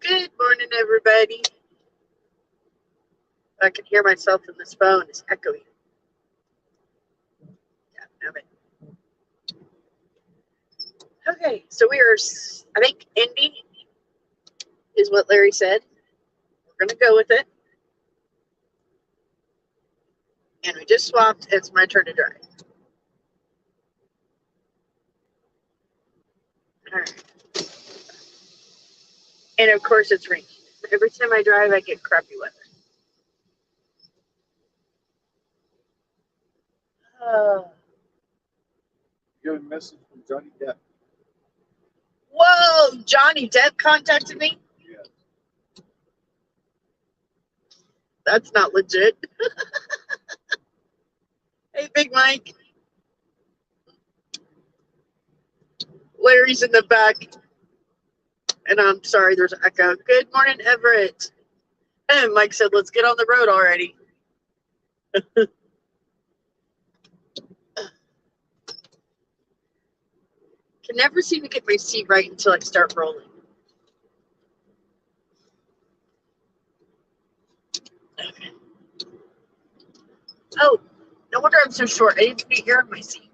Good morning, everybody. I can hear myself in this phone. It's echoing. Yeah, damn it. Okay, so we are, I think, ending is what Larry said. We're going to go with it. And we just swapped. It's my turn to drive. All right. And of course, it's raining. Every time I drive, I get crappy weather. You got a message from Johnny Depp. Whoa! Johnny Depp contacted me? Yes. That's not legit. Hey, Big Mike. Larry's in the back. And I'm sorry, there's an echo. Good morning, Everett. And Mike said, let's get on the road already. Can never seem to get my seat right until I start rolling. Okay. Oh, no wonder I'm so short. I didn't put air in my seat.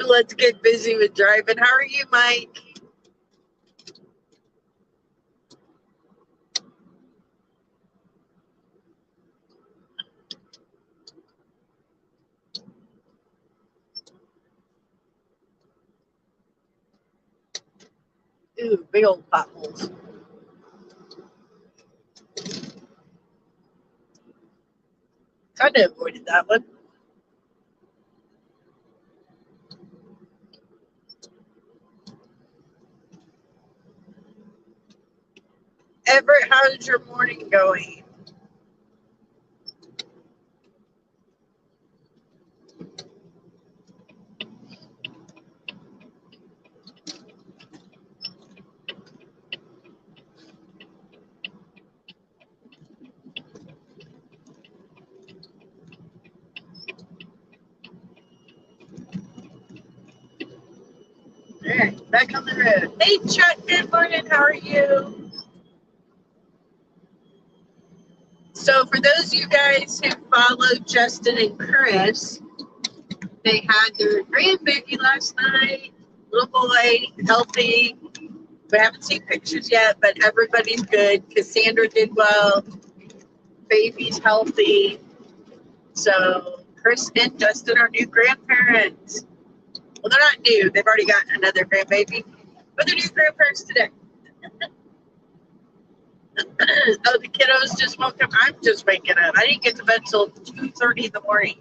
Let's get busy with driving. How are you, Mike? Ooh, big old potholes. Kind of avoided that one. Everett, how's your morning going? All right, back on the road. Hey, Chuck, good morning. How are you? So for those of you guys who follow Justin and Chris, they had their grandbaby last night. Little boy, healthy. We haven't seen pictures yet, but everybody's good. Cassandra did well. Baby's healthy. So Chris and Justin are new grandparents. Well, they're not new. They've already got another grandbaby, but they're new grandparents today. Oh, the kiddos just woke up. I'm just waking up. I didn't get to bed till 2:30 in the morning.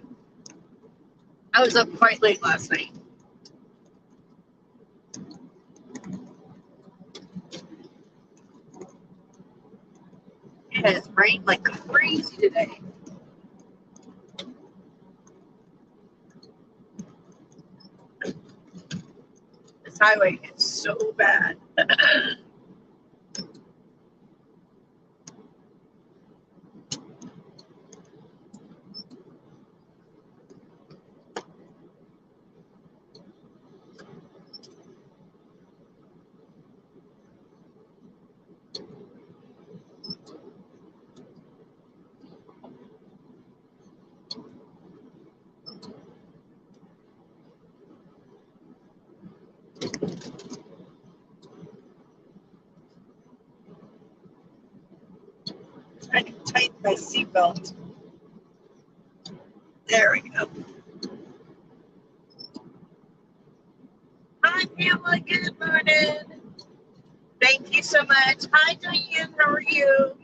I was up quite late last night. It has rained like crazy today. This highway is so bad. I can tighten my seatbelt. There we go. Hi, Pamela. Good morning. Thank you so much. Hi, Diane. How are you?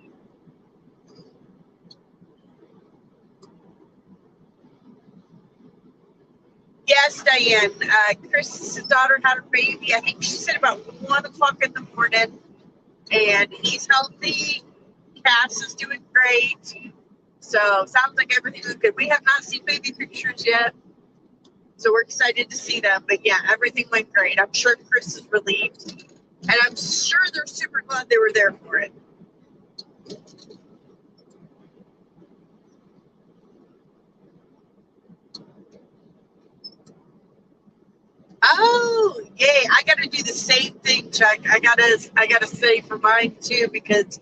Yes, Diane. Chris's daughter had a baby. I think she said about 1 o'clock in the morning, and he's healthy. Cass is doing great. So sounds like everything is good. We have not seen baby pictures yet. So we're excited to see them. But yeah, everything went great. I'm sure Chris is relieved. And I'm sure they're super glad they were there for it. Oh, yay. I got to do the same thing, Chuck. I gotta say for mine too, because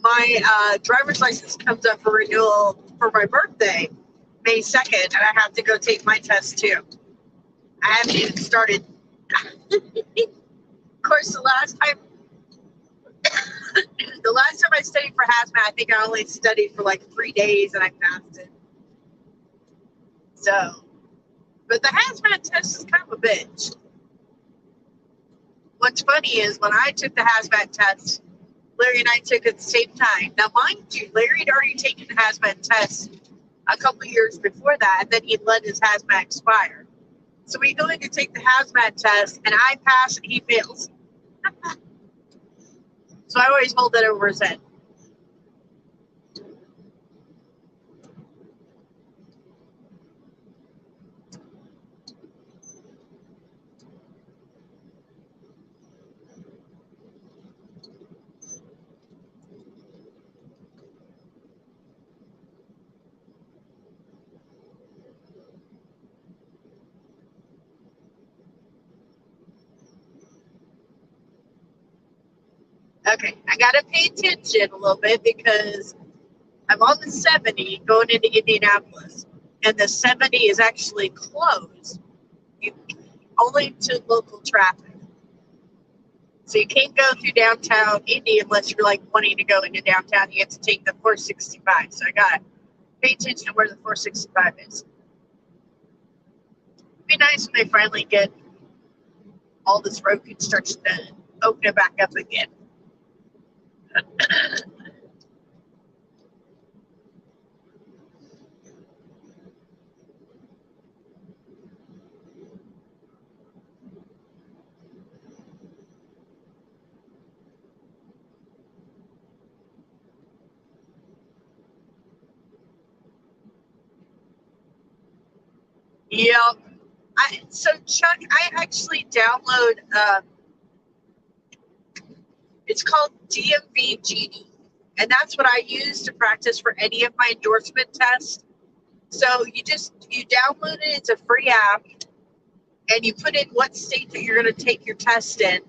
my driver's license comes up for renewal for my birthday, May 2nd, and I have to go take my test too. I haven't even started. Of course, the last time I studied for hazmat, I think I only studied for like 3 days and I passed it. So, but the hazmat test is kind of a bitch. What's funny is when I took the hazmat test, Larry and I took it at the same time. Now, mind you, Larry had already taken the hazmat test a couple of years before that, and then he let his hazmat expire. So we go in to take the hazmat test, and I pass and he fails. So I always hold that over his head. Okay, I got to pay attention a little bit because I'm on the 70 going into Indianapolis, and the 70 is actually closed, only to local traffic. So you can't go through downtown Indy unless you're like wanting to go into downtown. You have to take the 465. So I got to pay attention to where the 465 is. It'd be nice when they finally get all this road construction done and open it back up again. Yep. So Chuck, I actually download. It's called DMV Genie, and that's what I use to practice for any of my endorsement tests. So you download it. It's a free app, and you put in what state that you're going to take your test in,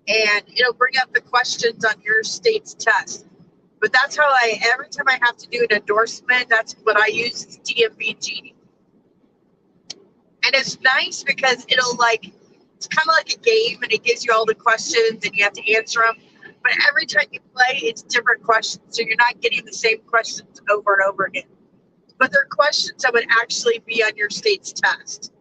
and it'll bring up the questions on your state's test. But that's how every time I have to do an endorsement, that's what I use is DMV Genie. And it's nice because it's kind of like a game and it gives you all the questions and you have to answer them. But every time you play, it's different questions. So you're not getting the same questions over and over again. But they're questions that would actually be on your state's test.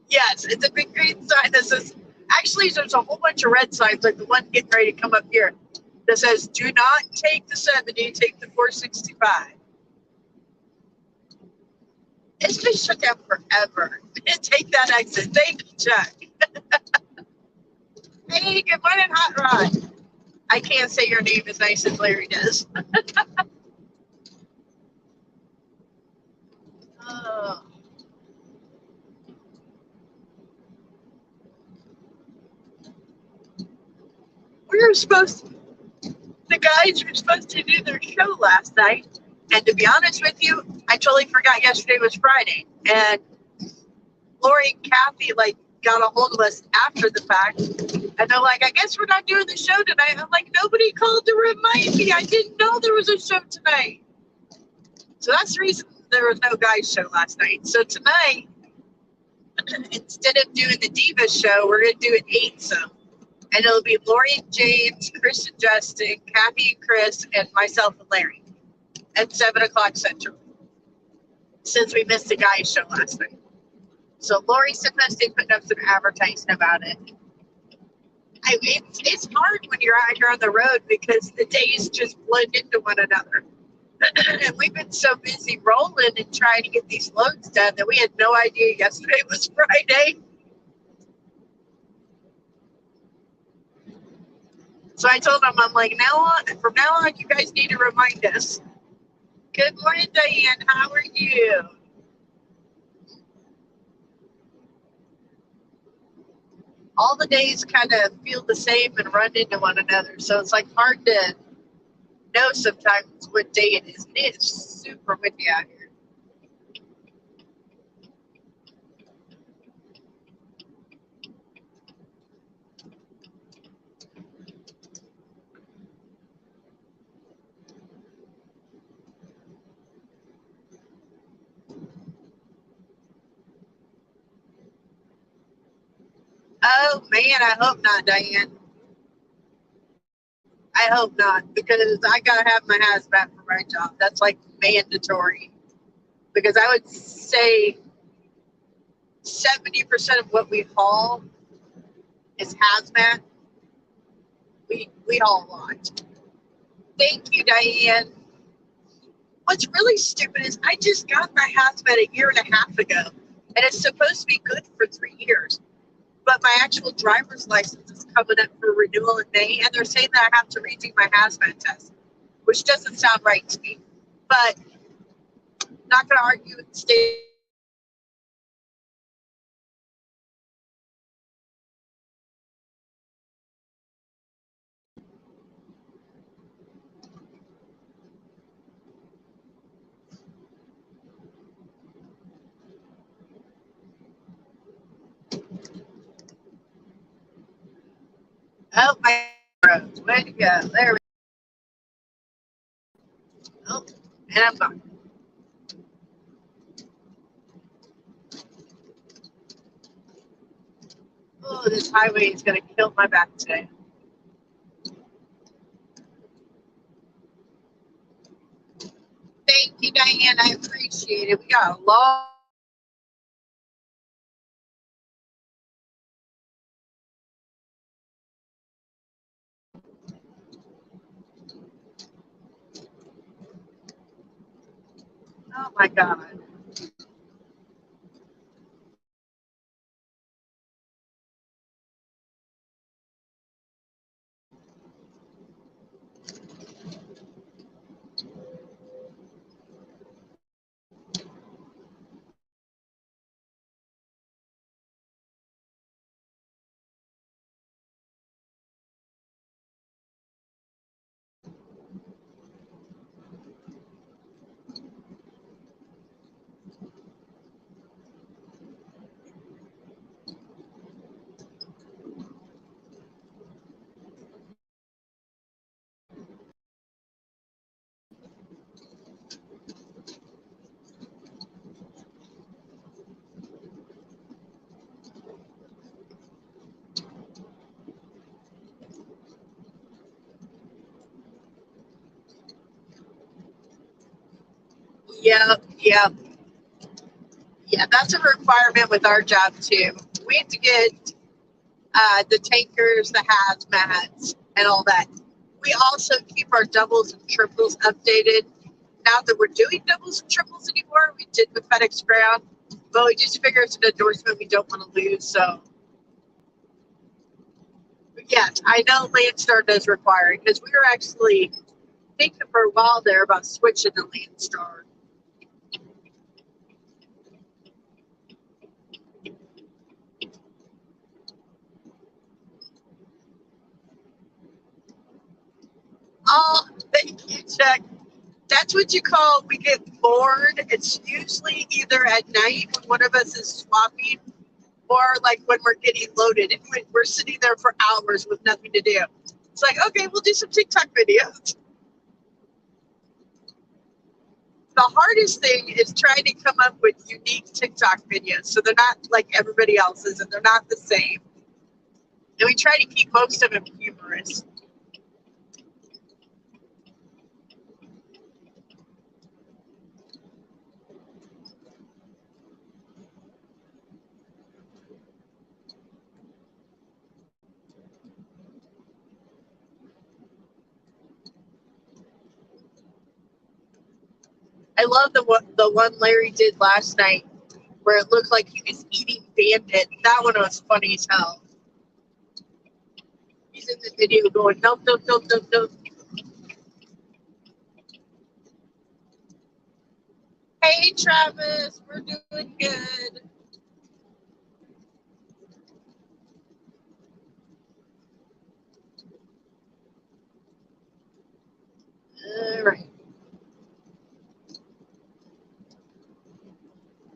Yes, it's a big green sign that says, actually, there's a whole bunch of red signs, like the one getting ready to come up here, that says, do not take the 70, take the 465. It's been shut down forever. Take that exit. Thank you, Chuck. Hey, good morning, Hot Rod. I can't say your name as nice as Larry does. Oh. The guys were supposed to do their show last night. And to be honest with you, I totally forgot yesterday was Friday. And Lori and Kathy got a hold of us after the fact. And they're like, I guess we're not doing the show tonight. I'm like, nobody called to remind me. I didn't know there was a show tonight. So that's the reason there was no guys show last night. So tonight, instead of doing the Divas show, we're going to do an 8-some. And it'll be Lori and James, Chris and Justin, Kathy and Chris, and myself and Larry at 7 o'clock Central. Since we missed the guys show last night. So Lori's supposed to be putting up some advertising about it. It's hard when you're out here on the road because the days just blend into one another. And we've been so busy rolling and trying to get these loads done that we had no idea yesterday was Friday. So I told them, I'm like, from now on, you guys need to remind us. Good morning, Diane. How are you? All the days kind of feel the same and run into one another. So it's like hard to know sometimes what day it is. It is super windy out here. Oh man, I hope not, Diane. I hope not, because I gotta have my hazmat for my job. That's like mandatory. Because I would say 70% of what we haul is hazmat. We haul a lot. Thank you, Diane. What's really stupid is I just got my hazmat a year and a half ago, and it's supposed to be good for 3 years. But my actual driver's license is coming up for renewal in May, and they're saying that I have to redo my hazmat test, which doesn't sound right to me. But not going to argue with the state. Oh, my roads. Way to go. There we go. Oh, and I'm gone. Oh, this highway is going to kill my back today. Thank you, Diane. I appreciate it. We got a long. Oh my God. Yep, yep. Yeah, that's a requirement with our job too. We have to get the tankers, the hazmats, and all that. We also keep our doubles and triples updated. Not that we're doing doubles and triples anymore, we did with FedEx Ground, but we just figure it's an endorsement we don't want to lose. So, yes, I know Landstar does require it because we were actually thinking for a while there about switching to Landstar. Oh, thank you, Chuck. That's what you call we get bored. It's usually either at night when one of us is swapping or like when we're getting loaded and we're sitting there for hours with nothing to do. It's like, okay, we'll do some TikTok videos. The hardest thing is trying to come up with unique TikTok videos so they're not like everybody else's and they're not the same. And we try to keep most of them humorous. I love the one Larry did last night where it looked like he was eating Bandit. That one was funny as hell. He's in the video going, nope, nope, nope, nope, nope. Hey, Travis, we're doing good. All right.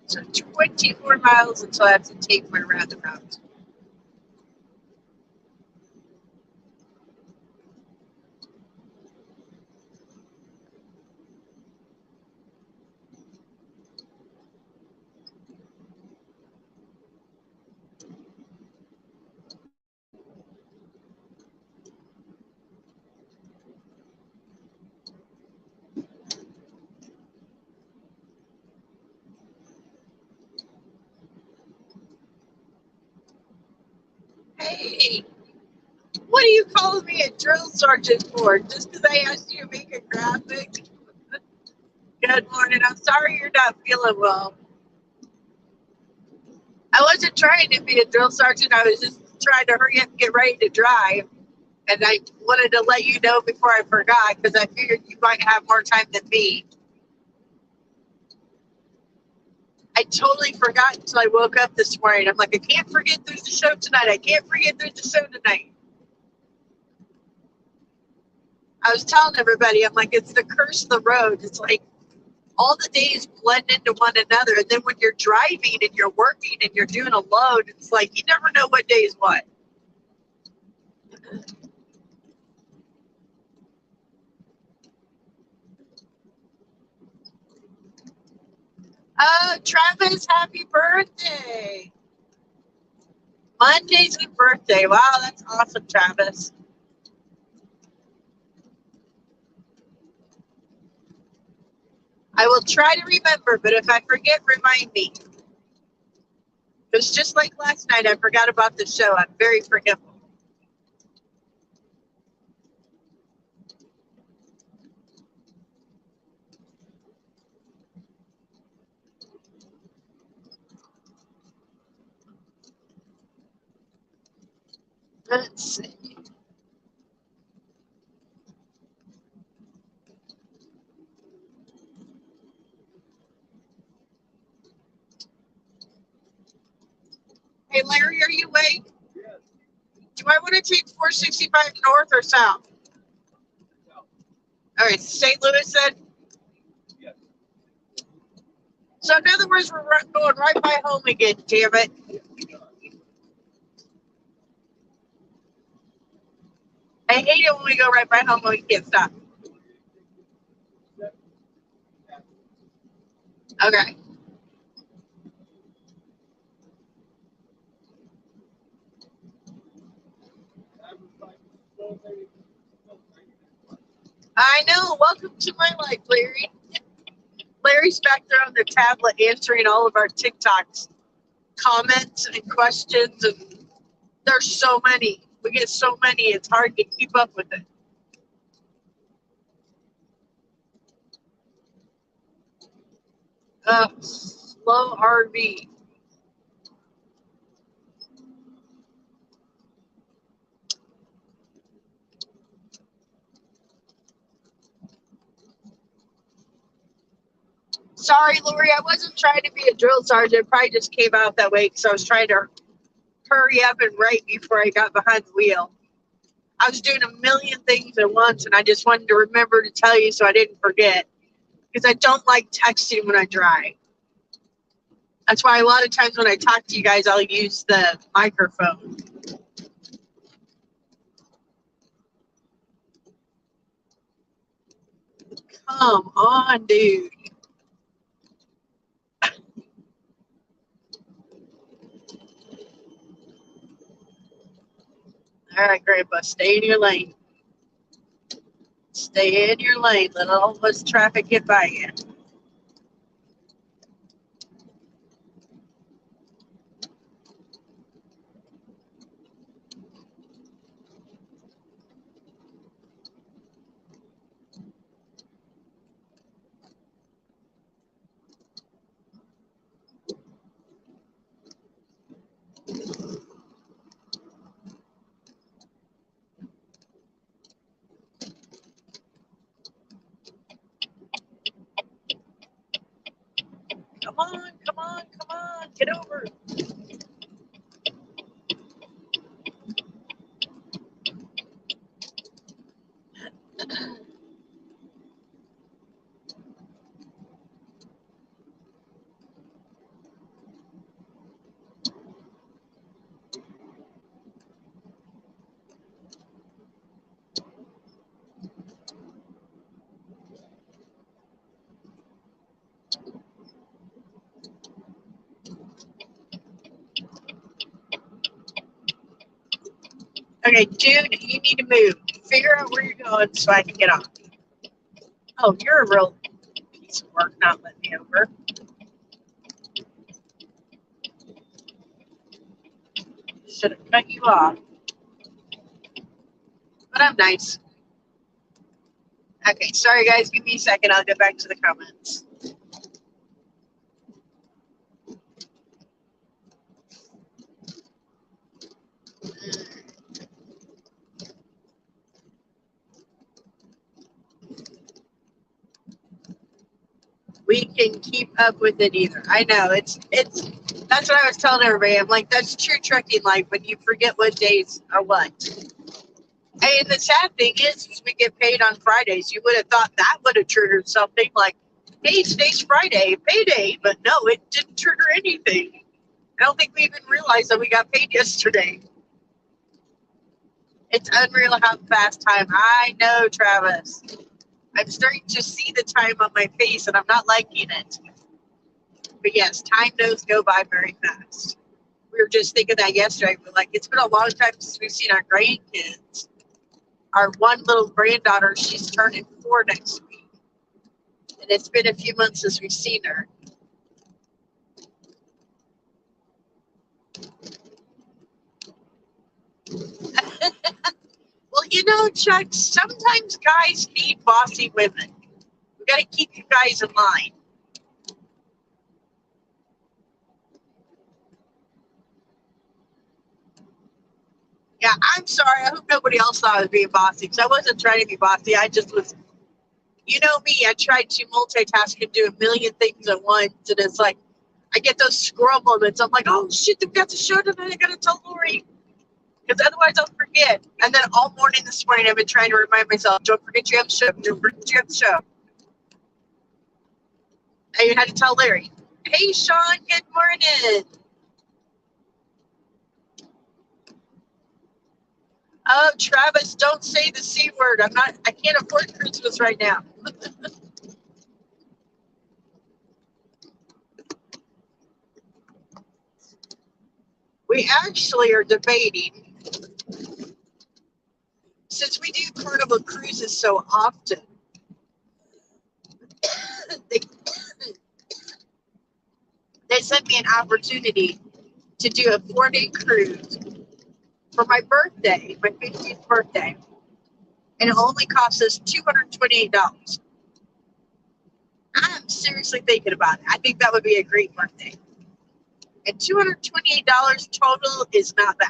So 24 miles until I have to take my roundabout. Hey, what are you calling me a drill sergeant for? Just because I asked you to make a graphic? Good morning. I'm sorry you're not feeling well. I wasn't trying to be a drill sergeant. I was just trying to hurry up and get ready to drive. And I wanted to let you know before I forgot because I figured you might have more time than me. I totally forgot until I woke up this morning. I'm like, I can't forget there's a show tonight. I can't forget there's a show tonight. I was telling everybody, I'm like, it's the curse of the road. It's like all the days blend into one another. And then when you're driving and you're working and you're doing a load, it's like you never know what day is what. Travis, happy birthday. Monday's your birthday. Wow, that's awesome, Travis. I will try to remember, but if I forget, remind me. It was just like last night. I forgot about the show. I'm very forgetful. Let's see. Hey, Larry, are you awake? Yes. Do I want to take 465 north or south? No. All right, St. Louis said. Yes. So in other words, we're going right by home again, damn it. I hate it when we go right by home and we can't stop. Okay. I know. Welcome to my life, Larry. Larry's back there on the tablet answering all of our TikToks, comments and questions, and there's so many. We get so many, it's hard to keep up with it. Slow RV. Sorry, Lori, I wasn't trying to be a drill sergeant. It probably just came out that way because I was trying to hurry up and write before I got behind the wheel. I was doing a million things at once, and I just wanted to remember to tell you so I didn't forget because I don't like texting when I drive. That's why a lot of times when I talk to you guys, I'll use the microphone. Come on, dude. All right, Grandpa, stay in your lane. Stay in your lane. Let all this traffic get by you. Come on, come on, come on. Get over. Okay, dude, you need to move. Figure out where you're going so I can get off. Oh, you're a real piece of work not letting me over. Should have cut you off. But I'm nice. Okay, sorry guys, give me a second. I'll get back to the comments. We can keep up with it either. I know it's that's what I was telling everybody. I'm like, that's true trucking life when you forget what days are what. And the sad thing is we get paid on Fridays. You would have thought that would have triggered something like, hey, today's Friday, payday. But no, it didn't trigger anything. I don't think we even realized that we got paid yesterday. It's unreal how fast time. I know, Travis. I'm starting to see the time on my face and I'm not liking it. But yes, time does go by very fast. We were just thinking that yesterday. We're like, it's been a long time since we've seen our grandkids. Our one little granddaughter, she's turning 4 next week. And it's been a few months since we've seen her. Well, you know, Chuck, sometimes guys need bossy women. We got to keep you guys in line. Yeah, I'm sorry. I hope nobody else thought I was being bossy because I wasn't trying to be bossy. I just was, you know me, I tried to multitask and do a million things at once. And it's like, I get those squirrel moments. I'm like, oh, shit, they've got the show tonight. I got to tell Lori. Because otherwise I'll forget. And then all morning this morning, I've been trying to remind myself, don't forget you have the show. Don't forget you have the show. I even had to tell Larry, hey, Sean, good morning. Oh, Travis, don't say the C word. I can't afford Christmas right now. We actually are debating, since we do Carnival cruises so often, they sent me an opportunity to do a 4-day cruise for my birthday, my 50th birthday, and it only cost us $228. I'm seriously thinking about it. I think that would be a great birthday. And $228 total is not bad.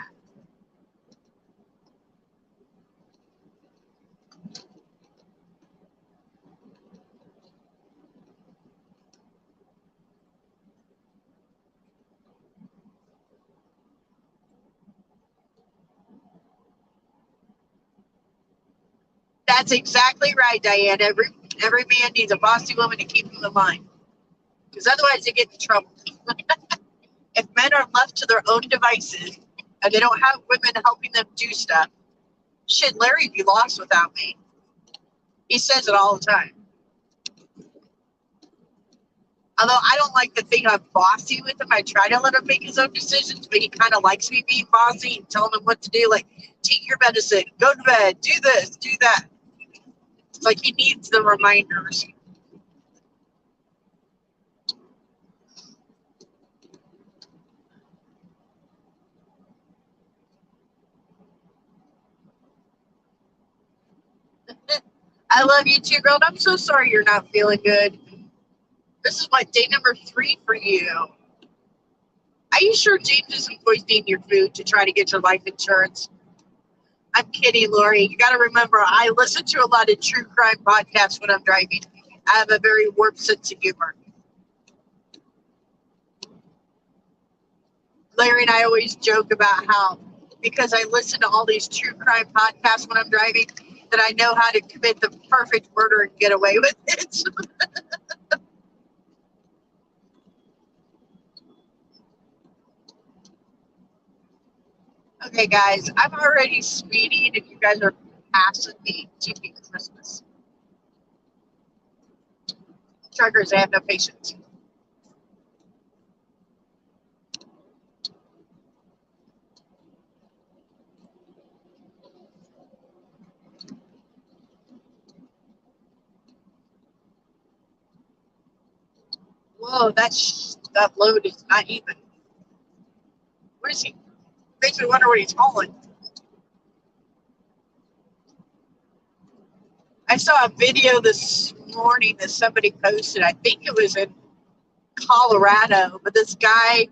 That's exactly right, Diane. Every man needs a bossy woman to keep him in line. Because otherwise they get in trouble. If men are left to their own devices and they don't have women helping them do stuff, shit, Larry'd be lost without me. He says it all the time. Although I don't like to think I'm bossy with him, I try to let him make his own decisions, but he kind of likes me being bossy and telling him what to do, like, take your medicine, go to bed, do this, do that. It's like he needs the reminders. I love you too, girl. And I'm so sorry you're not feeling good. This is what, day number 3 for you. Are you sure James isn't poisoning your food to try to get your life insurance? I'm kidding, Lori. You got to remember, I listen to a lot of true crime podcasts when I'm driving. I have a very warped sense of humor. Larry and I always joke about how, because I listen to all these true crime podcasts when I'm driving, that I know how to commit the perfect murder and get away with it. Okay, guys, I'm already speeding and you guys are passing me. GP Christmas. Truckers, I have no patience. Whoa, that load is not even. What is he? Makes me wonder what he's hauling. I saw a video this morning that somebody posted. I think it was in Colorado, but this guy,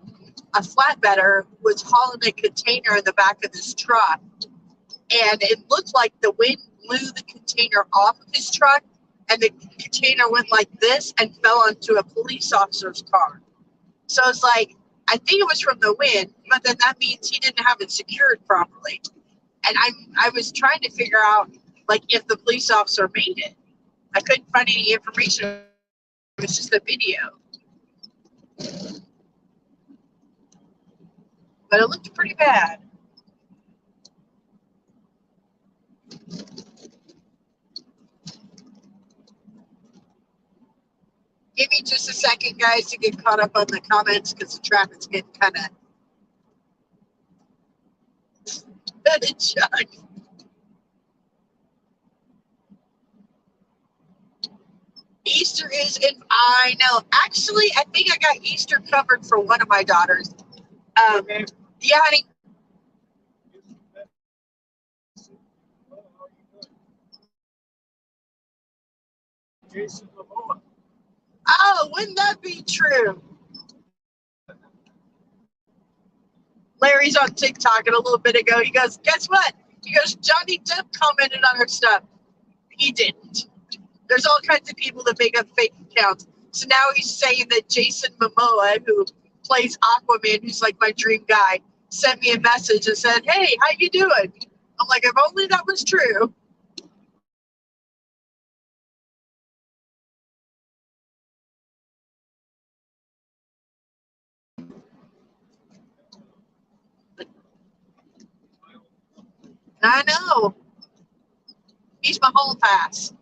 a flatbedder, was hauling a container in the back of his truck. And it looked like the wind blew the container off of his truck, and the container went like this and fell onto a police officer's car. So it's like, I think it was from the wind, but then that means he didn't have it secured properly. And I was trying to figure out, like, if the police officer made it. I couldn't find any information. It was just a video. But it looked pretty bad. Give me just a second, guys, to get caught up on the comments because the traffic's getting kind of chugged. Easter is in, I know. Actually, I think I got Easter covered for one of my daughters. Yeah, honey. Jason Momoa. Oh, wouldn't that be true? Larry's on TikTok and a little bit ago. He goes, guess what? He goes, Johnny Depp commented on our stuff. He didn't. There's all kinds of people that make up fake accounts. So now he's saying that Jason Momoa, who plays Aquaman, who's like my dream guy, sent me a message and said, hey, how you doing? I'm like, if only that was true. I know. He's my hall pass.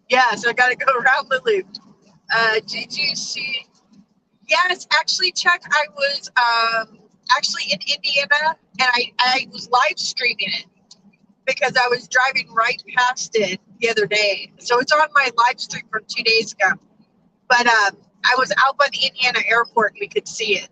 Yeah, so I got to go around the loop. Did you see? Yes, actually, Chuck, I was actually in Indiana, and I was live streaming it because I was driving right past it the other day. So it's on my live stream from 2 days ago. But I was out by the Indiana airport, and we could see it.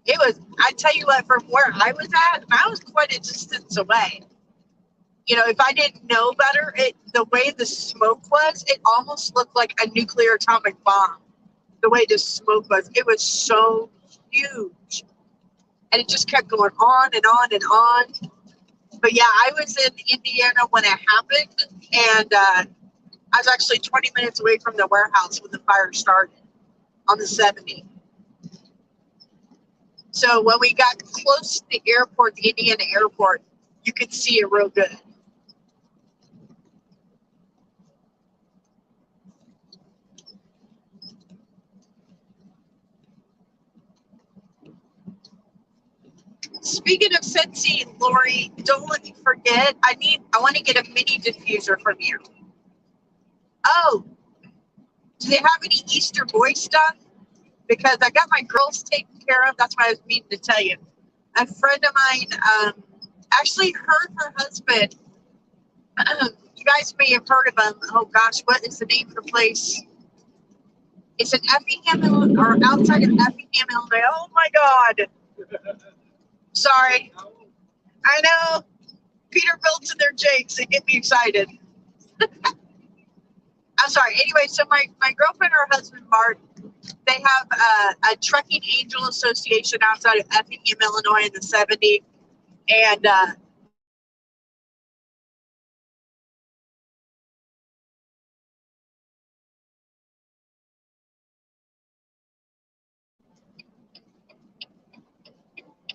It was, I tell you what, from where I was at, I was quite a distance away. You know, if I didn't know better, the way the smoke was, it almost looked like a nuclear atomic bomb. The way the smoke was, it was so huge. And it just kept going on and on and on. But yeah, I was in Indiana when it happened, and I was actually 20 minutes away from the warehouse when the fire started on the 70. So when we got close to the airport, the Indiana airport, you could see it real good. Speaking of Scentsy, Lori, don't let me forget. I want to get a mini diffuser from you. Oh, do they have any Easter boy stuff? Because I got my girls taken care of. That's why I was meaning to tell you. A friend of mine actually heard her husband. You guys may have heard of him. Oh gosh, what is the name of the place? It's in Effingham, or outside of Effingham, Illinois. Oh my God. Sorry. I know. Peterbilt's and their Jakes. They get me excited. I'm sorry. Anyway, so my girlfriend or husband, Mark, they have a Trucking Angel Association outside of Effingham, Illinois in the 70s. And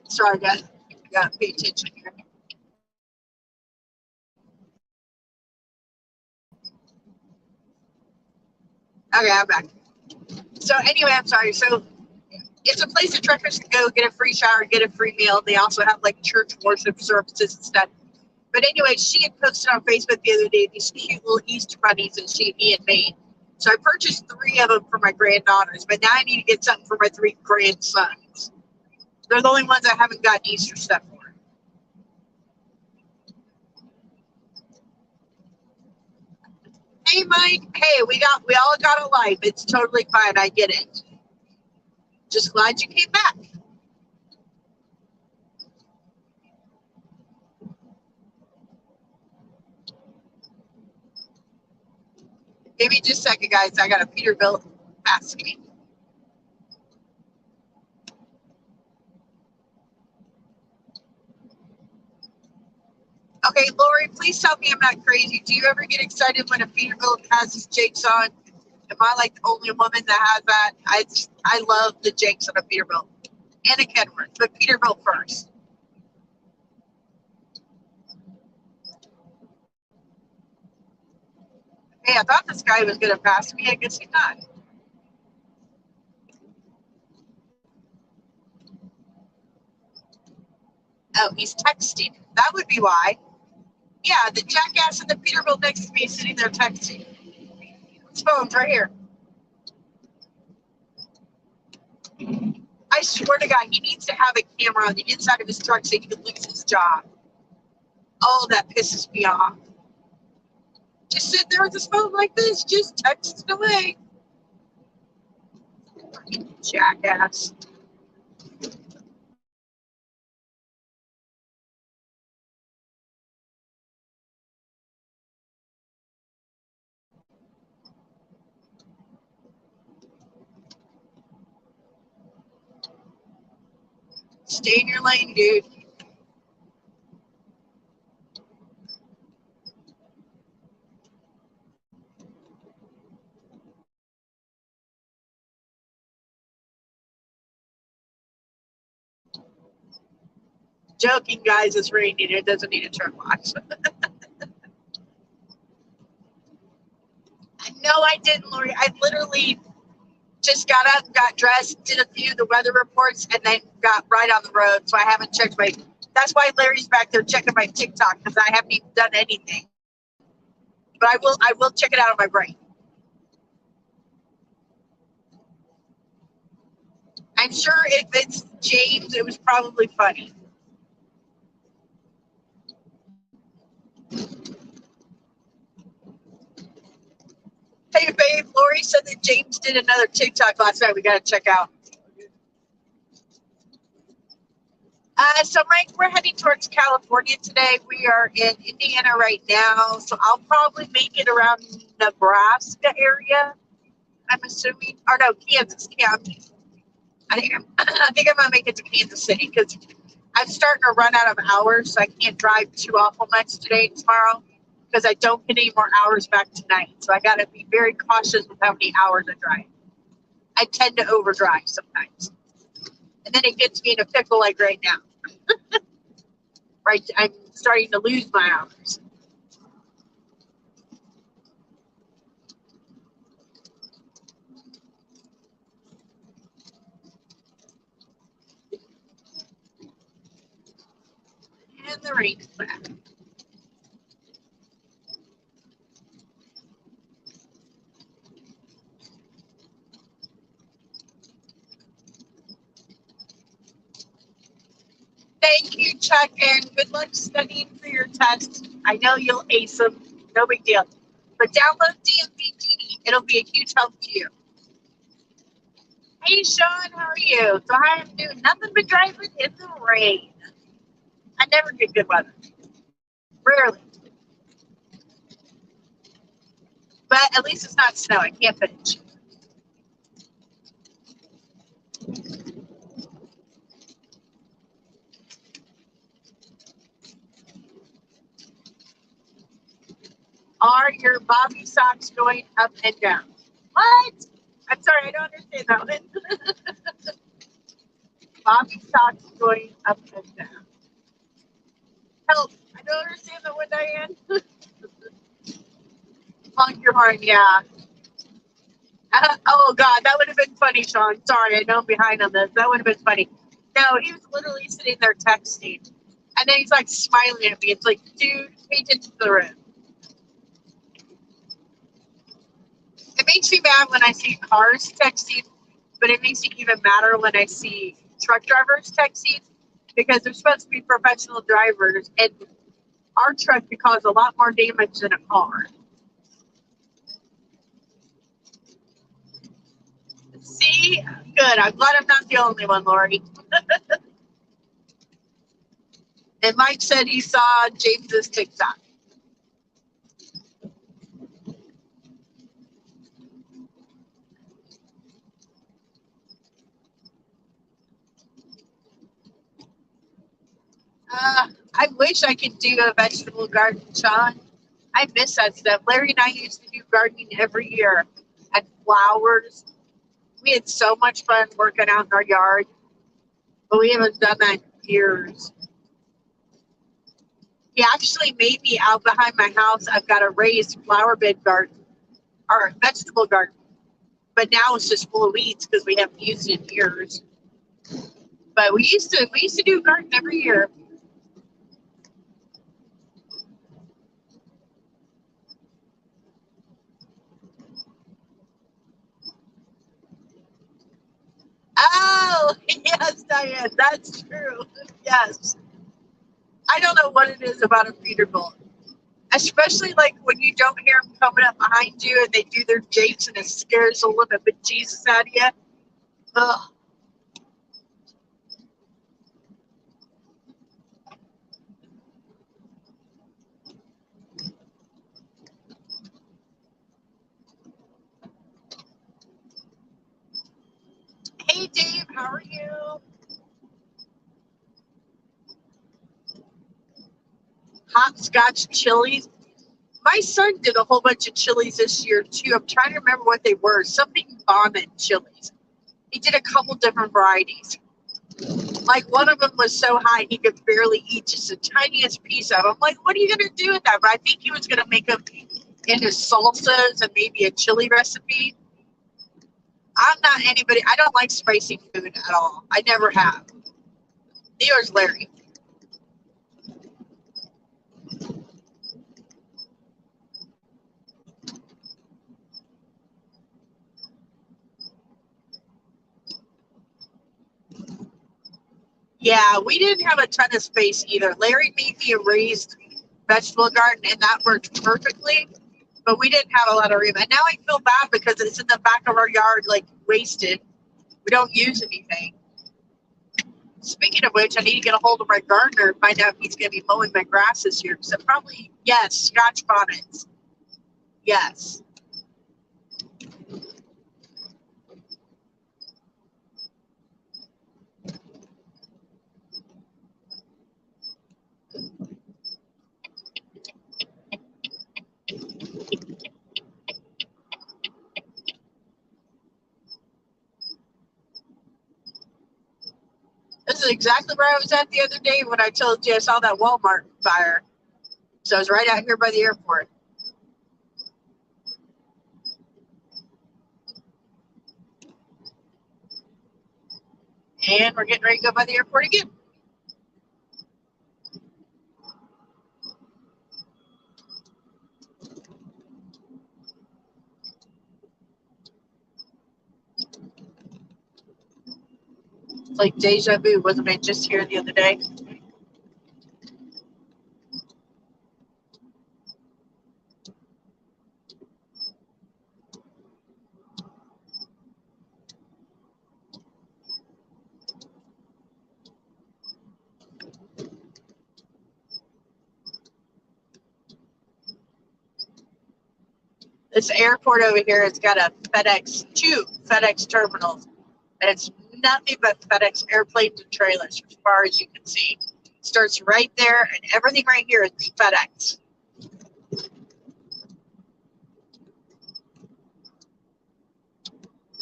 sorry, guys. Got to pay attention here. Okay, I'm back. So anyway, I'm sorry. So it's a place that truckers can go get a free shower, get a free meal. They also have like church worship services and stuff. But anyway, she had posted on Facebook the other day these cute little Easter bunnies that he had made. So I purchased 3 of them for my granddaughters, but now I need to get something for my 3 grandsons. They're the only ones I haven't gotten Easter stuff for. Hey, Mike. Hey, we all got a life. It's totally fine. I get it. Just glad you came back. Give me just a second, guys. I got a Peterbilt asking. Okay, Lori, please tell me I'm not crazy. Do you ever get excited when a Peterbilt has his Jakes on? Am I like the only woman that has that? I love the Jakes on a Peterbilt and a Kenworth, but Peterbilt first. Hey, I thought this guy was going to pass me. I guess he's not. Oh, he's texting. That would be why. Yeah, the jackass in the Peterbilt next to me is sitting there texting. His phone's right here. I swear to God, he needs to have a camera on the inside of his truck so he can lose his job. Oh, that pisses me off. Just sit there with his phone like this, just texting away. Jackass. Stay in your lane, dude. Joking, guys, it's raining. It doesn't need a turn watch. No, I didn't, Lori. I literally just got up, got dressed, did a few of the weather reports, and then got right on the road. So I haven't checked my. That's why Larry's back there checking my TikTok because I haven't even done anything. But I will check it out on my break. I'm sure if it's James, it was probably funny. Hey, babe, Lori said that James did another TikTok last night. We got to check out. So, Mike, we're heading towards California today. We are in Indiana right now, so I'll probably make it around Nebraska area. I'm assuming, or no, Kansas County. I think I'm gonna make it to Kansas City because I'm starting to run out of hours, so I can't drive too awful much today and tomorrow because I don't get any more hours back tonight. So I got to be very cautious with how many hours I drive. I tend to overdrive sometimes, and then it gets me in a pickle like right now. Right, I'm starting to lose my hours. And the rain is back. Thank you, Chuck, and good luck studying for your test. I know you'll ace them. No big deal. But download DMV Genie. It'll be a huge help to you. Hey, Sean, how are you? So I am doing nothing but driving in the rain. I never get good weather. Rarely. But at least it's not snow. I can't finish. Are your Bobby socks going up and down? What? I'm sorry, I don't understand that one. Bobby socks going up and down. Help! I don't understand that one, Diane. Honk your horn, yeah. Oh God, that would have been funny, Sean. Sorry, I know I'm behind on this. That would have been funny. No, he was literally sitting there texting, and then he's like smiling at me. It's like, dude, pay attention to the road. It makes me mad when I see cars texting, but it makes it even madder when I see truck drivers texting because they're supposed to be professional drivers, and our truck could cause a lot more damage than a car. See? Good. I'm glad I'm not the only one, Lori. And Mike said he saw James's TikTok. I wish I could do a vegetable garden, Sean. I miss that stuff. Larry and I used to do gardening every year and flowers. We had so much fun working out in our yard, but we haven't done that in years. He actually made me out behind my house. I've got a raised flower bed garden or vegetable garden, but now it's just full of weeds because we haven't used it in years. But we used to do garden every year. Oh, yes, Diane, that's true. Yes. I don't know what it is about a Peterbilt. Especially like when you don't hear them coming up behind you and they do their japes and it scares the living bejesus out of you. Ugh. Hey, Dave, how are you? Hopscotch chilies. My son did a whole bunch of chilies this year too. I'm trying to remember what they were. Something vomit chilies. He did a couple different varieties. Like one of them was so high he could barely eat just the tiniest piece of it. I'm like, what are you gonna do with that? But I think he was gonna make them into salsas and maybe a chili recipe. I'm not anybody. I don't like spicy food at all. I never have. Neither's Larry. Yeah, we didn't have a ton of space either. Larry made me a raised vegetable garden, and that worked perfectly. But we didn't have a lot of room. And now I feel bad because it's in the back of our yard, like wasted. We don't use anything. Speaking of which, I need to get a hold of my gardener and find out if he's going to be mowing my grass this year. So probably, yes, Scotch bonnets. Yes. This is exactly where I was at the other day when I told you I saw that Walmart fire. So I was right out here by the airport. And we're getting ready to go by the airport again. It's like deja vu. Wasn't I just here the other day? This airport over here has got two FedEx terminals. And it's nothing but FedEx airplanes and trailers as far as you can see. It starts right there, and everything right here is FedEx.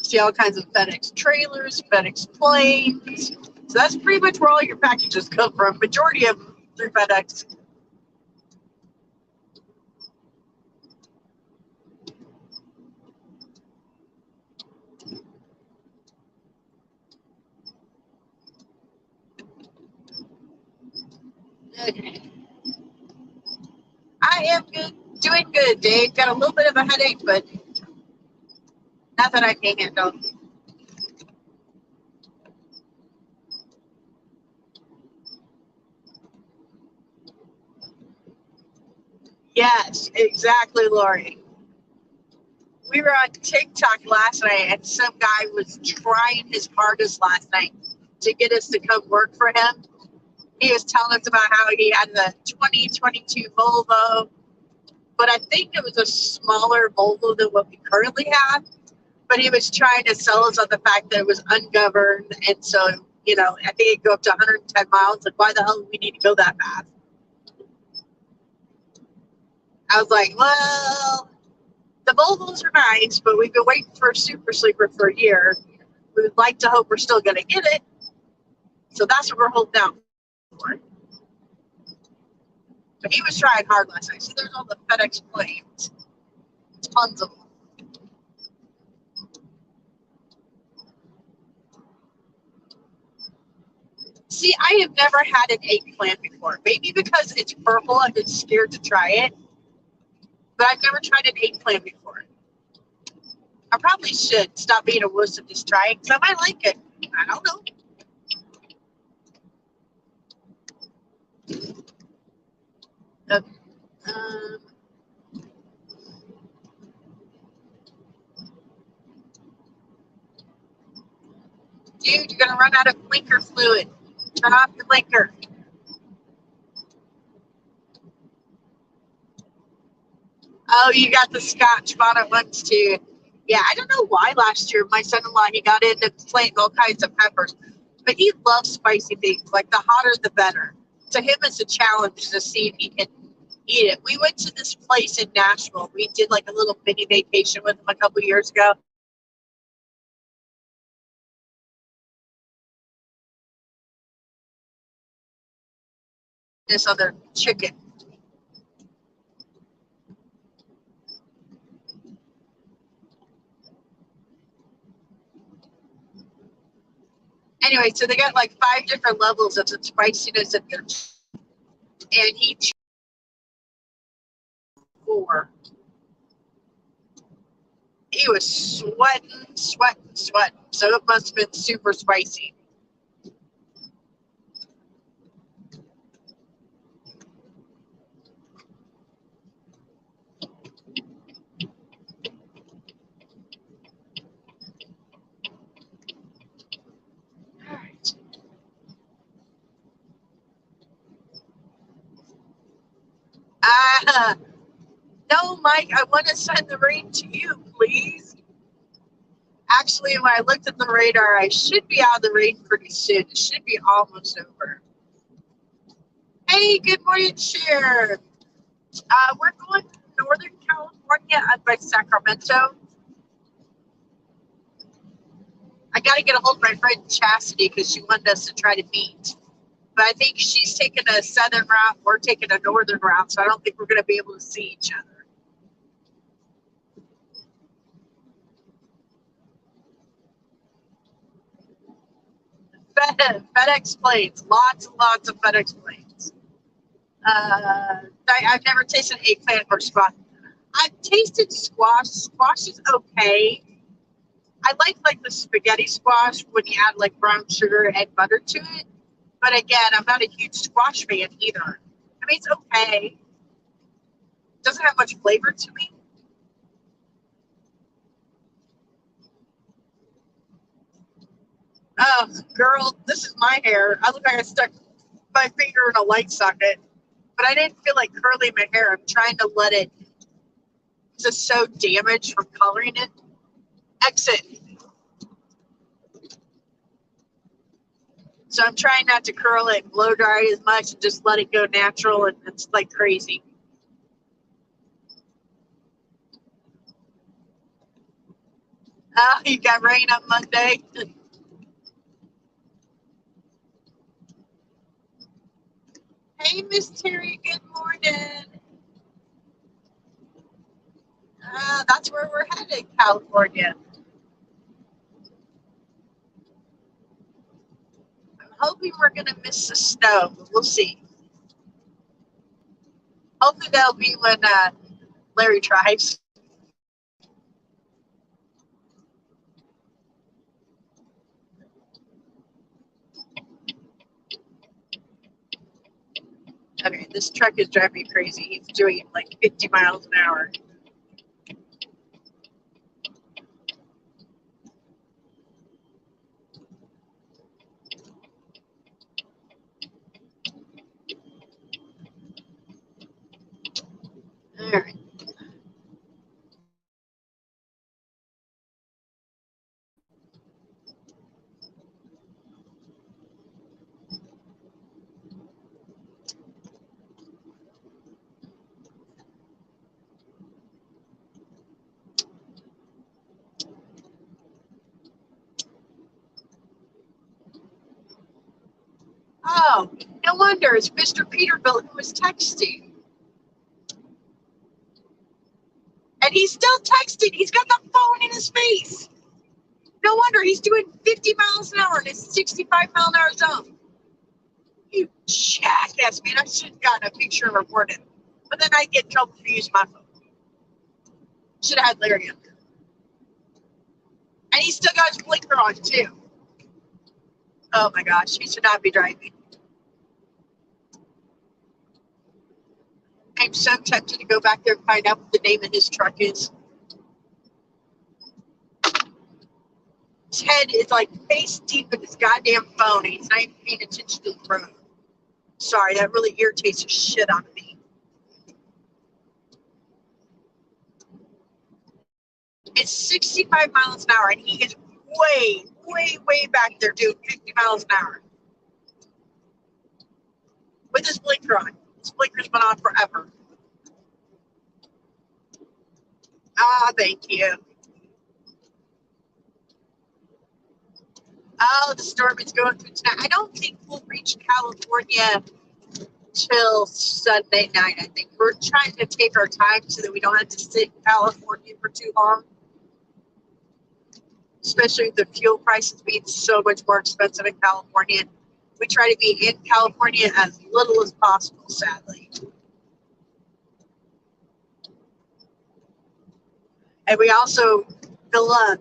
See all kinds of FedEx trailers, FedEx planes. So that's pretty much where all your packages come from. Majority of them through FedEx. Okay. I am good, doing good, Dave. Got a little bit of a headache, but nothing I can't handle. Yes, exactly, Lori. We were on TikTok last night, and some guy was trying his hardest last night to get us to come work for him. He was telling us about how he had the 2022 Volvo, but I think it was a smaller Volvo than what we currently have. But he was trying to sell us on the fact that it was ungoverned, and so, you know, I think it go up to 110 miles. Like, why the hell do we need to go that fast? I was like, well, the Volvos are nice, but we've been waiting for a Super Sleeper for a year. We would like to hope we're still going to get it. So that's what we're holding out for. But he was trying hard last night. See, there's all the FedEx planes. Tons of them. See, I have never had an eggplant before. Maybe because it's purple, I've been scared to try it. But I've never tried an eggplant before. I probably should stop being a wuss and just try it, because I might like it. I don't know. Okay. Dude, you're going to run out of blinker fluid. Turn off your blinker. Oh, you got the Scotch bonnet ones too. Yeah, I don't know why last year my son-in-law, he got into planting all kinds of peppers, but he loves spicy things. Like the hotter the better. To him, it's a challenge to see if he can eat it. We went to this place in Nashville. We did like a little mini vacation with him a couple years ago. This other chicken. Anyway, so they got like 5 different levels of the spiciness in their, and he 4. He was sweating. So it must have been super spicy. All right. No, Mike, I want to send the rain to you, please. Actually, when I looked at the radar, I should be out of the rain pretty soon. It should be almost over. Hey, good morning, Sharon. We're going to Northern California up by Sacramento. I got to get a hold of my friend Chastity because she wanted us to try to meet. But I think she's taking a southern route. We're taking a northern route, so I don't think we're going to be able to see each other. FedEx planes, lots and lots of FedEx planes. I've never tasted eggplant or squash. I've tasted squash. Squash is okay. I like the spaghetti squash when you add like brown sugar and butter to it. But again, I'm not a huge squash fan either. I mean, it's okay. It doesn't have much flavor to me. Oh, girl, this is my hair. I look like I stuck my finger in a light socket, but I didn't feel like curling my hair. I'm trying to let it It's just so damaged from coloring it. Exit. So I'm trying not to curl it and blow dry it as much and just let it go natural, and it's like crazy. Oh, you got rain on Monday. Hey, Miss Terry, good morning. That's where we're headed, California. I'm hoping we're going to miss the snow, but we'll see. Hopefully that'll be when Larry tries. Okay, this truck is driving me crazy. He's doing like 50 miles an hour. All right. Oh, no wonder it's Mr. Peterbilt who was texting. And he's still texting. He's got the phone in his face. No wonder he's doing 50 miles an hour in his 65-mile-an-hour zone. You jackass, man. I should have gotten a picture and recorded. But then I get in trouble for using my phone. Should have had Larry up there. And he still got his blinker on, too. Oh, my gosh. He should not be driving. I'm so tempted to go back there and find out what the name of his truck is. His head is like face deep in his goddamn phone, and he's not even paying attention to the road. Sorry, that really irritates the shit out of me. It's 65 miles an hour, and he is way, way, way back there doing 50 miles an hour. With his blinker on. His blinker's been on forever. Ah, thank you. Oh, the storm is going through tonight. I don't think we'll reach California till Sunday night. I think we're trying to take our time so that we don't have to sit in California for too long. Especially with the fuel prices being so much more expensive in California. We try to be in California as little as possible, sadly. And we also fill up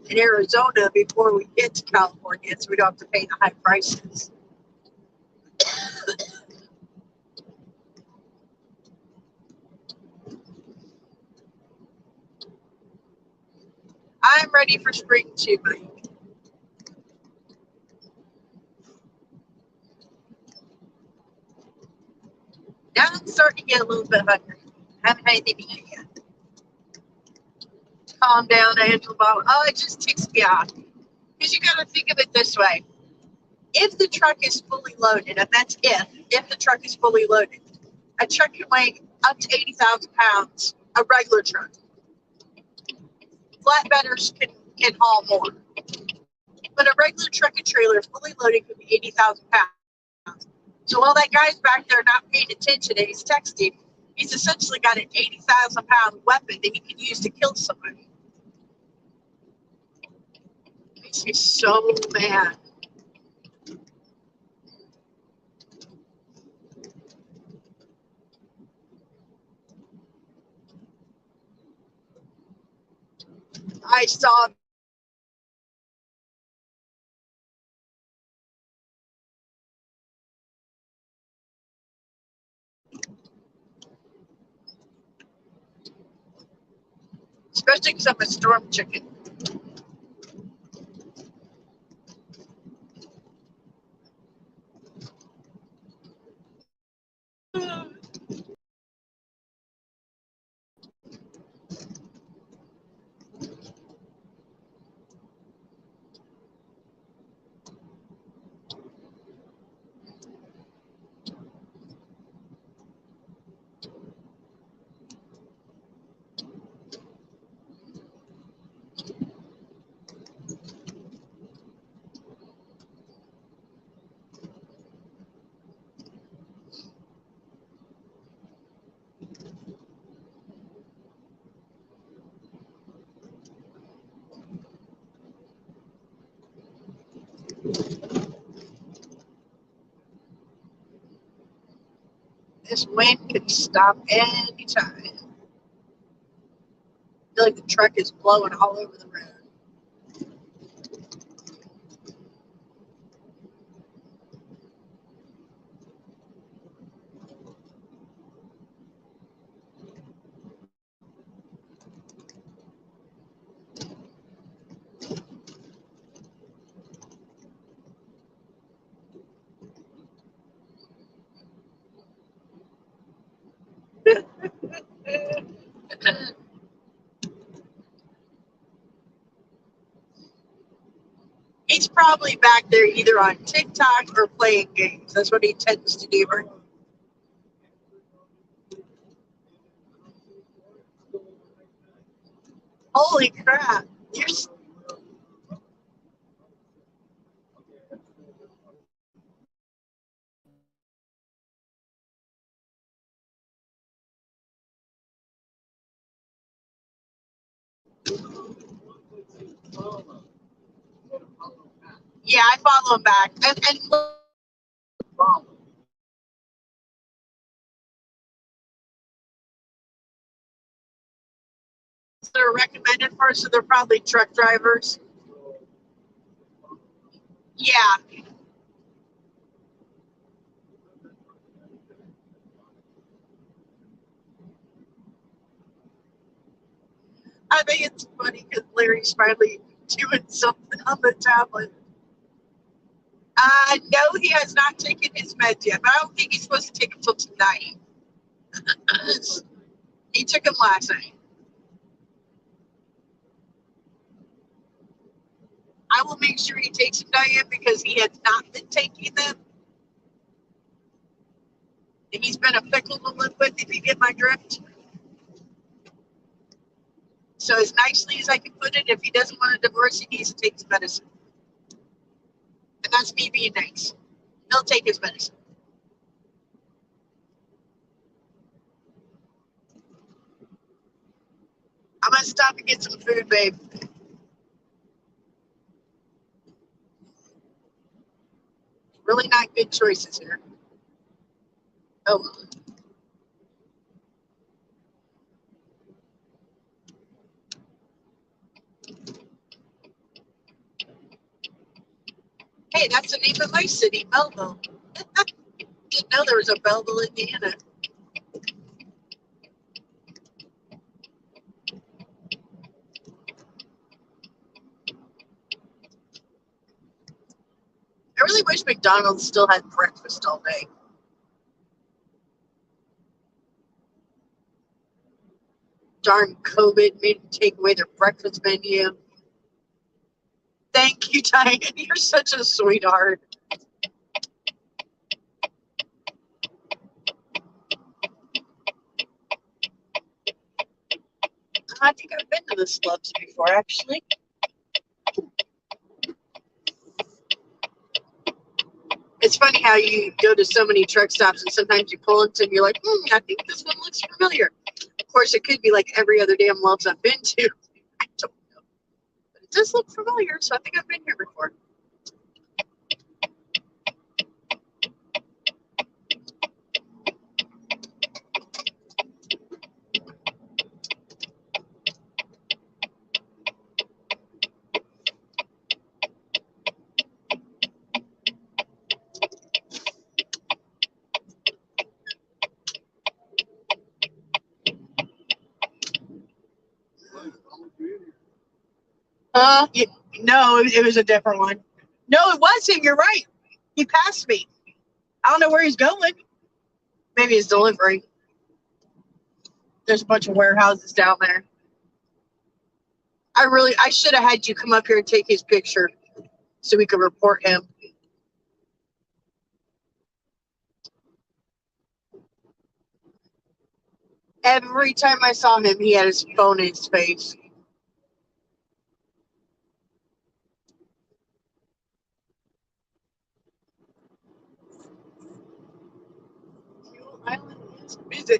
in Arizona before we get to California, so we don't have to pay the high prices. I'm ready for spring too, Mike. Now I'm starting to get a little bit hungry. I haven't had anything to eat yet. Calm down, Angela. Oh, it just ticks me off. Because you got to think of it this way. If the truck is fully loaded, and that's if the truck is fully loaded, a truck can weigh up to 80,000 pounds, a regular truck. Flatbedders can haul more. But a regular truck and trailer fully loaded could be 80,000 pounds. So while that guy's back there not paying attention and he's texting, he's essentially got an 80,000 pound weapon that he can use to kill somebody. It makes me so mad. I saw especially because I'm a storm chicken. this wind could stop anytime. I feel like the truck is blowing all over the road. He's probably back there either on TikTok or playing games. That's what he tends to do. Holy crap. You're yeah, I follow him back. And they're recommended for, so they're probably truck drivers. Yeah, I think it's funny because Larry's finally doing something on the tablet. No, he has not taken his meds yet, but I don't think he's supposed to take them till tonight. He took them last night. I will make sure he takes them, Diane, because he has not been taking them. And he's been a pickle to live with, if you get my drift. So as nicely as I can put it, if he doesn't want a divorce, he needs to take his medicine. And that's me being nice. He'll take his medicine. I'm going to stop and get some food, babe. Really not good choices here. Oh, well. Hey, that's the name of my city, Belleville. Didn't know there was a Belleville, Indiana. I really wish McDonald's still had breakfast all day. Darn COVID made them take away their breakfast menu. Thank you, Diane. You're such a sweetheart. I think I've been to the Slubs before, actually. It's funny how you go to so many truck stops and sometimes you pull into them, you're like, I think this one looks familiar. Of course, it could be like every other damn Loves I've been to. I don't know. But it does look familiar, so I think I've been here before. Yeah, no, it was a different one. No, it was him. You're right. He passed me. I don't know where he's going. Maybe his delivery. There's a bunch of warehouses down there. I should have had you come up here and take his picture so we could report him. Every time I saw him, he had his phone in his face. Island is busy.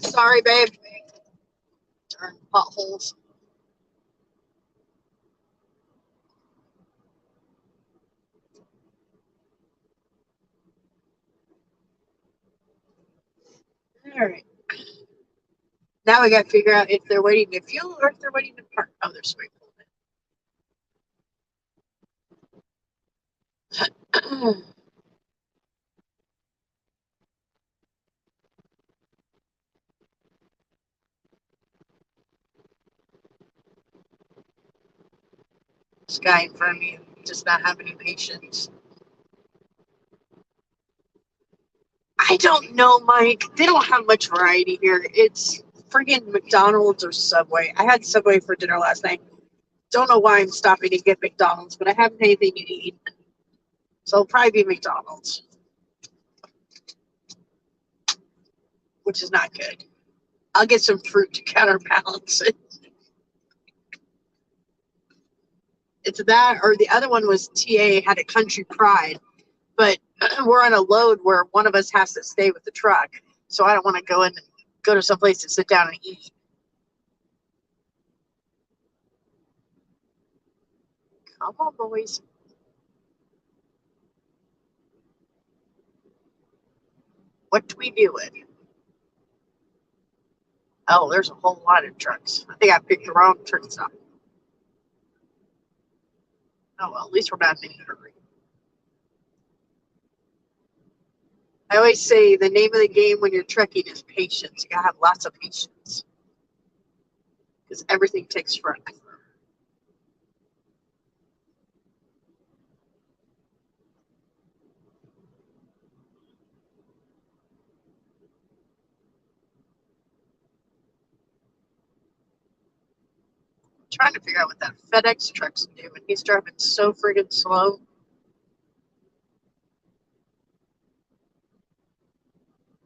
Sorry, babe. Darn potholes. All right. Now we got to figure out if they're waiting to fuel or if they're waiting to park. Oh, they're swimming pool. This guy in front of me does not have any patience. I don't know, Mike. They don't have much variety here. It's friggin' McDonald's or Subway. I had Subway for dinner last night. Don't know why I'm stopping to get McDonald's, but I haven't anything to eat. So it'll probably be McDonald's, which is not good. I'll get some fruit to counterbalance it. It's that, or the other one was TA had a Country Pride, but we're on a load where one of us has to stay with the truck. So I don't want to go to some place to sit down and eat. Come on, boys. What do we do with? Oh, there's a whole lot of trucks. I think I picked the wrong truck stop. Oh, well, at least we're not in a hurry. I always say the name of the game when you're trekking is patience. You gotta have lots of patience because everything takes forever. I'm trying to figure out what that FedEx truck's doing. He's driving so friggin' slow.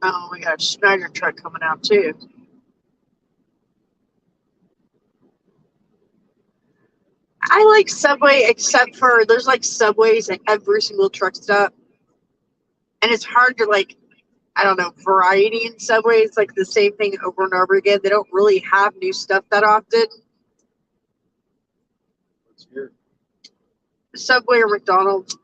Oh, we got a Schneider truck coming out too. I like Subway except for there's like Subways at every single truck stop. And it's hard to like, I don't know, variety in Subway. It's like the same thing over and over again. They don't really have new stuff that often. What's here? Subway or McDonald's.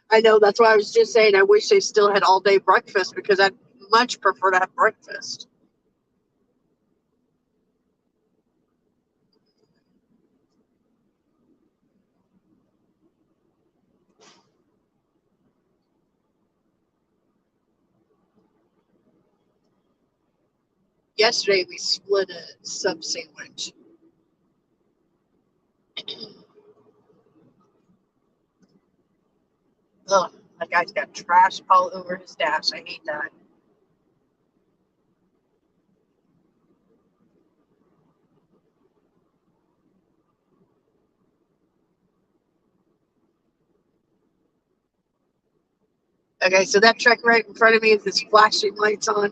I know, that's why I was just saying I wish they still had all day breakfast because I'd much prefer to have breakfast. Yesterday we split a sub sandwich. Ugh, that guy's got trash all over his dash. I hate that. Okay, so that truck right in front of me with his flashing lights on,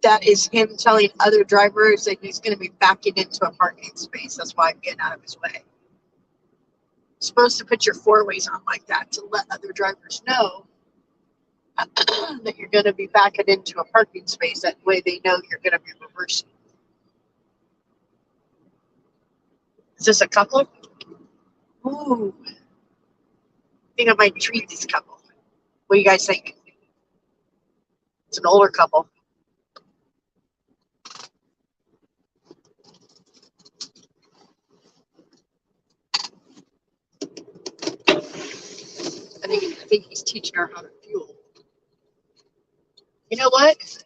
that is him telling other drivers that he's going to be backing into a parking space. That's why I'm getting out of his way. You're supposed to put your four ways on like that to let other drivers know that you're going to be backing into a parking space. That way they know you're going to be reversing. Is this a couple? Ooh, I think I might treat this couple. What do you guys think? It's an older couple. I think he's teaching her how to fuel. You know what?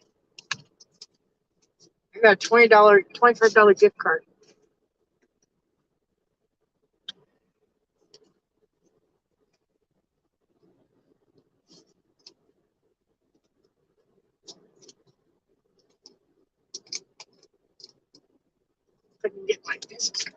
I got a $25 gift card. If I can get my business card.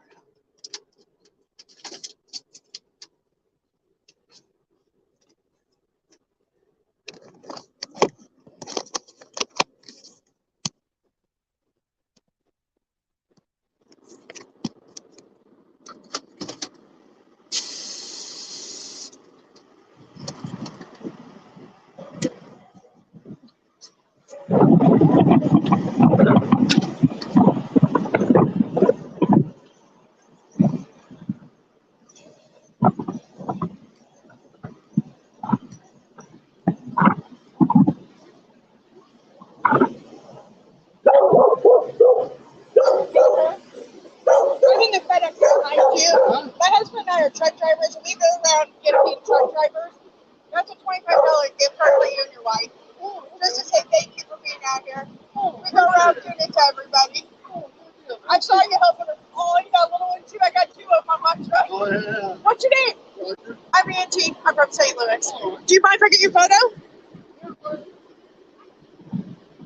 saw you helping her. Oh, you got a little one too. I got 2 of them on my truck. Oh, yeah. What's your name? Roger. I'm Auntie. I'm from St. Louis. Do you mind if I get your photo?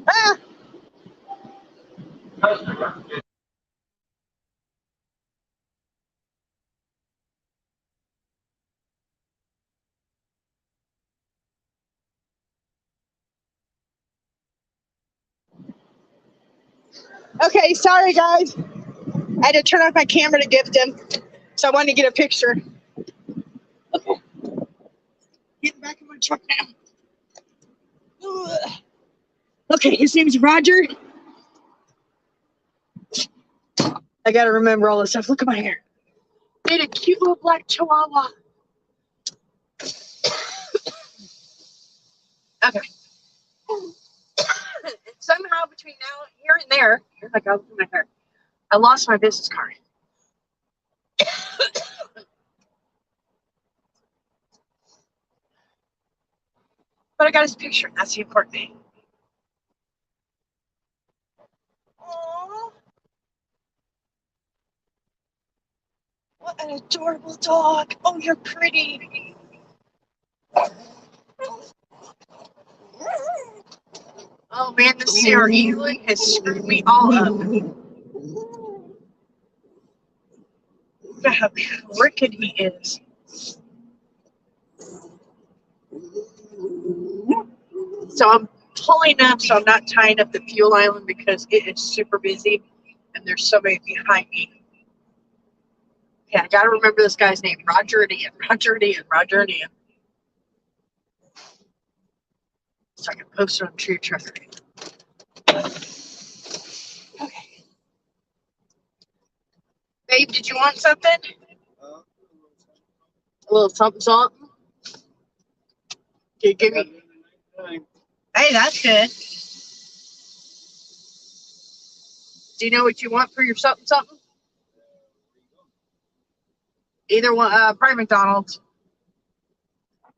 Ah. Okay, sorry guys. I had to turn off my camera to gift him, so I wanted to get a picture. Okay. Get back in my truck now. Ugh. Okay, his name's Roger. I gotta remember all this stuff. Look at my hair. They had a cute little black chihuahua. Okay. Somehow between now, here and there, here's like I my hair. I lost my business card. But I got his picture, and that's the important thing. Aww. What an adorable dog. Oh, you're pretty. Oh man, this Sarah Evelyn has screwed me all up. Look at how crooked he is. So I'm pulling up so I'm not tying up the fuel island because it is super busy and there's somebody behind me. Yeah, I gotta remember this guy's name. Roger and Ian. Roger and Ian. Roger and Ian. So I can post it on Tree Treasure. Okay. Babe, did you want something? A little something, something? Can you give me? Hey, that's good. Do you know what you want for your something, something? Either one, probably McDonald's.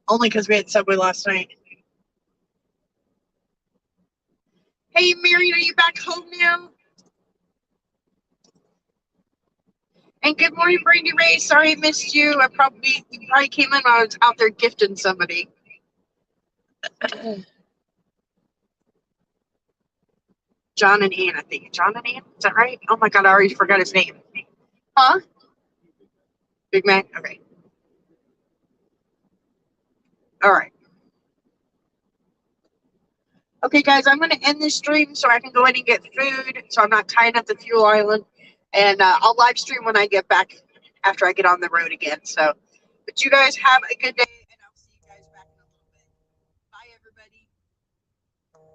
Only because we had Subway last night. Hey, Marion, are you back home now? And good morning, Brandy Ray. Sorry I missed you. You probably came in when I was out there gifting somebody. John and Ann, I think. John and Ann? Is that right? Oh my God, I already forgot his name. Huh? Big Mac? Okay. All right. Okay, guys, I'm going to end this stream so I can go in and get food so I'm not tying up the fuel island. And I'll live stream when I get back after I get on the road again. So, but you guys have a good day.